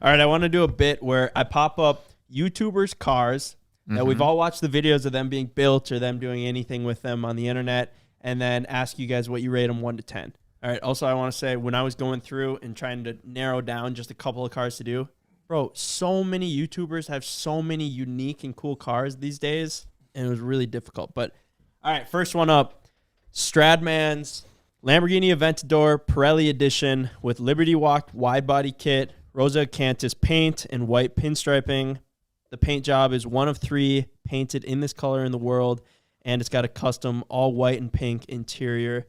All right, I want to do a bit where I pop up YouTubers' cars that we've all watched the videos of them being built or them doing anything with them on the internet, and then ask you guys what you rate them 1 to 10. All right, also I want to say when I was going through and trying to narrow down just a couple of cars to do, bro, so many YouTubers have so many unique and cool cars these days, and it was really difficult. But, all right, first one up, Stradman's Lamborghini Aventador Pirelli Edition with Liberty Walk wide body kit, Rosa Cantus paint, and white pinstriping. The paint job is 1 of 3 painted in this color in the world, and it's got a custom all white and pink interior.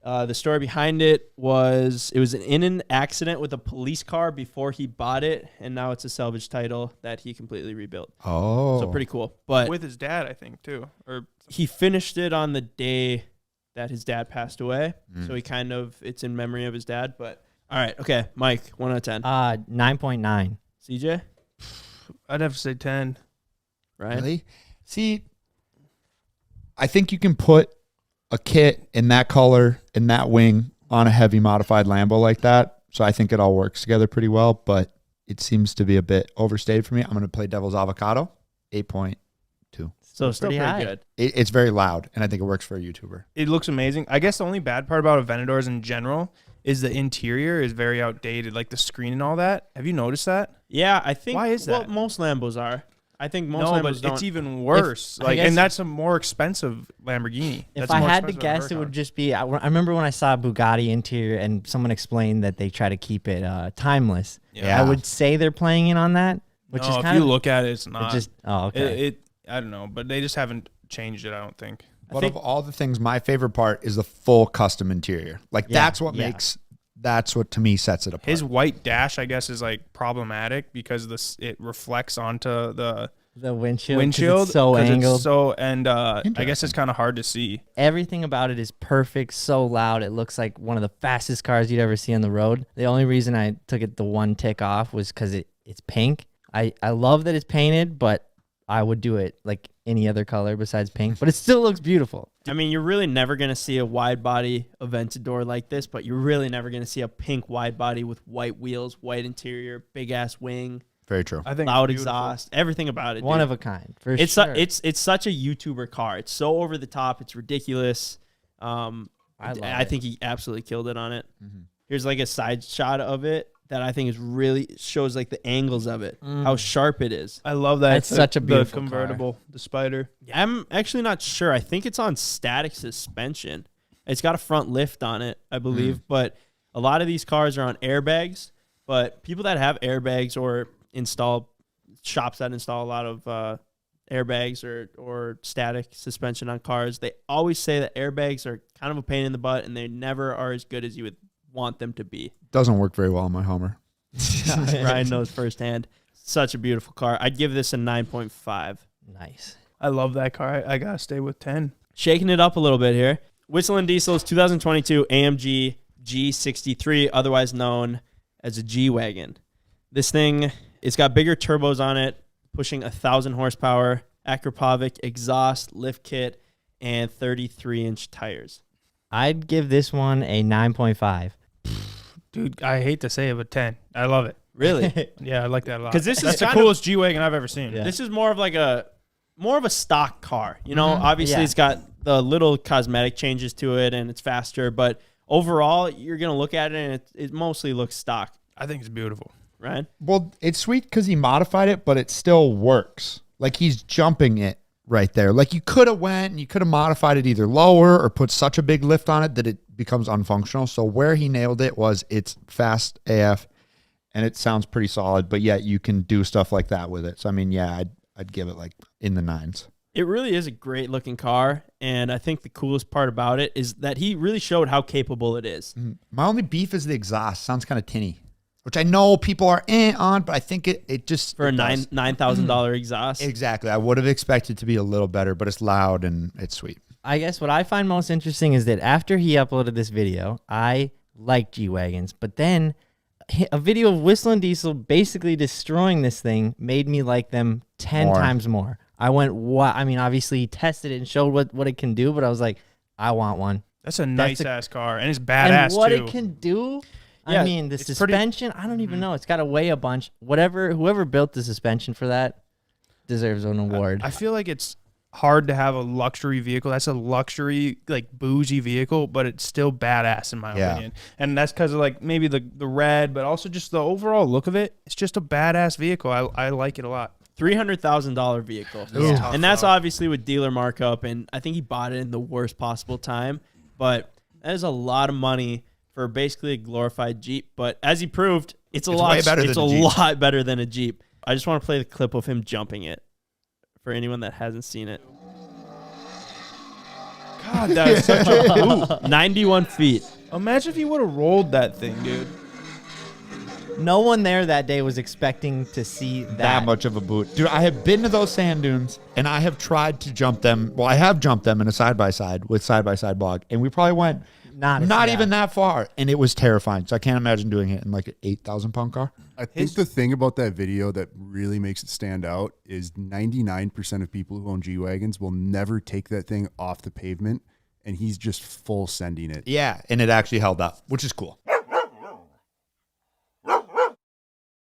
The story behind it was in an accident with a police car before he bought it, and now it's a salvage title that he completely rebuilt. Oh. So pretty cool. But with his dad, I think, too. Or he finished it on the day that his dad passed away, so it's in memory of his dad. But all right, okay, Mike, 1 out of 10. 9.9. CJ? I'd have to say 10. Right? Really? See, I think you can put a kit in that color, in that wing, on a heavy modified Lambo like that. So I think it all works together pretty well, but it seems to be a bit overstated for me. I'm going to play devil's avocado, 8.2. So still pretty pretty high. good. It's very loud, and I think it works for a YouTuber. It looks amazing. I guess the only bad part about Aventadors in general is the interior is very outdated, like the screen and all that. Have you noticed that? Yeah, I think. Why is that? Well, most Lambos are. I think most No, Lambos but don't. it's even worse. I guess- And that's a more expensive Lamborghini. If That's I more had to expensive than a guess, it Huracan. would just be. I remember when I saw Bugatti interior and someone explained that they try to keep it timeless. Yeah. I would say they're playing it on that, which No, is if kind you of look at it, it's not. okay. I don't know, but they just haven't changed it, I don't think. But of all the things, my favorite part is the full custom interior. Like, Yeah, that's what that's what to me sets it apart. His white dash, I guess, is like problematic because it reflects onto the windshield. 'cause windshield. it's so 'cause angled. I guess it's kind of hard to see. Everything about it is perfect, so loud. It looks like one of the fastest cars you'd ever see on the road. The only reason I took it the 1 tick off was because it's pink. I love that it's painted, but I would do it like any other color besides pink. But it still looks beautiful. I mean, you're really never going to see a wide body Aventador like this, but you're really never going to see a pink wide body with white wheels, white interior, big ass wing, Very true. I think loud it's beautiful. exhaust, everything about it. One dude. of a kind, for It's sure. it's such a YouTuber car. It's so over the top. It's ridiculous. love I it. think he absolutely killed it on it. Here's like a side shot of it that I think is really shows like the angles of it, how sharp it is. I love that. It's such a beautiful the convertible, the Spider. I'm actually not sure. I think it's on static suspension. It's got a front lift on it, I believe, but a lot of these cars are on airbags. But people that have airbags or shops that install a lot of airbags or static suspension on cars, they always say that airbags are kind of a pain in the butt and they never are as good as you would want them to be. Doesn't work very well on my Hummer. Ryan knows firsthand. Such a beautiful car. I'd give this a 9.5. Nice. I love that car. I gotta stay with 10. Shaking it up a little bit here. WhistlinDiesel's 2022 AMG G63, otherwise known as a G-Wagon. This thing, it's got bigger turbos on it, pushing 1,000 horsepower, Akrapovic exhaust, lift kit, and 33-inch tires. I'd give this one a 9.5. Dude, I hate to say it, but 10. I love it. Really? Yeah, I like that a lot. 'Cause this is That's the kind of- coolest G-Wagon I've ever seen. Yeah. This is more of a stock car. You know, obviously Yeah. it's got the little cosmetic changes to it and it's faster, but overall you're going to look at it and it mostly looks stock, I think it's beautiful. right? Well, it's sweet because he modified it, but it still works. Like, he's jumping it right there. Like, you could have went and you could have modified it either lower or put such a big lift on it that it becomes unfunctional. So where he nailed it was it's fast AF and it sounds pretty solid, but yet you can do stuff like that with it. So, I mean, yeah, I'd give it like in the 9s. It really is a great looking car, and I think the coolest part about it is that he really showed how capable it is. My only beef is the exhaust. Sounds kind of tinny, which I know people are on, but I think it just For a it does. $9,000 exhaust. Exactly. I would have expected it to be a little better, but it's loud and it's sweet. I guess what I find most interesting is that after he uploaded this video, I like G-Wagons, but then a video of WhistlinDiesel basically destroying this thing made me like them 10 times more. I went, what? I mean, obviously he tested it and showed what it can do, but I was like, I want one. That's a nice-ass car, and it's badass, And what too. it can do, Yeah, I mean, the it's pretty- suspension, I don't even know. It's got to weigh a bunch. Whoever built the suspension for that deserves an award. I feel like it's hard to have a luxury vehicle. That's a luxury, like bougie vehicle, but it's still badass in my opinion. And that's because of like maybe the red, but also just the overall look of it. It's just a badass vehicle. I like it a lot. $300,000 vehicle. Yeah. And that's obviously with dealer markup. And I think he bought it in the worst possible time. But that is a lot of money for basically a glorified Jeep. But as he proved, it's way better it's than a a Jeep. lot better than a Jeep. I just want to play the clip of him jumping it for anyone that hasn't seen it. God, that's such a 91 feet. Imagine if he would have rolled that thing, dude. No one there that day was expecting to see that much of a boot. Dude, I have been to those sand dunes and I have tried to jump them. Well, I have jumped them in a side-by-side with side-by-side blog. And we probably went not even that far. And it was terrifying. So I can't imagine doing it in like an 8,000-pound car. I think the thing about that video that really makes it stand out is 99% of people who own G-Wagons will never take that thing off the pavement. And he's just full sending it. Yeah. And it actually held up, which is cool.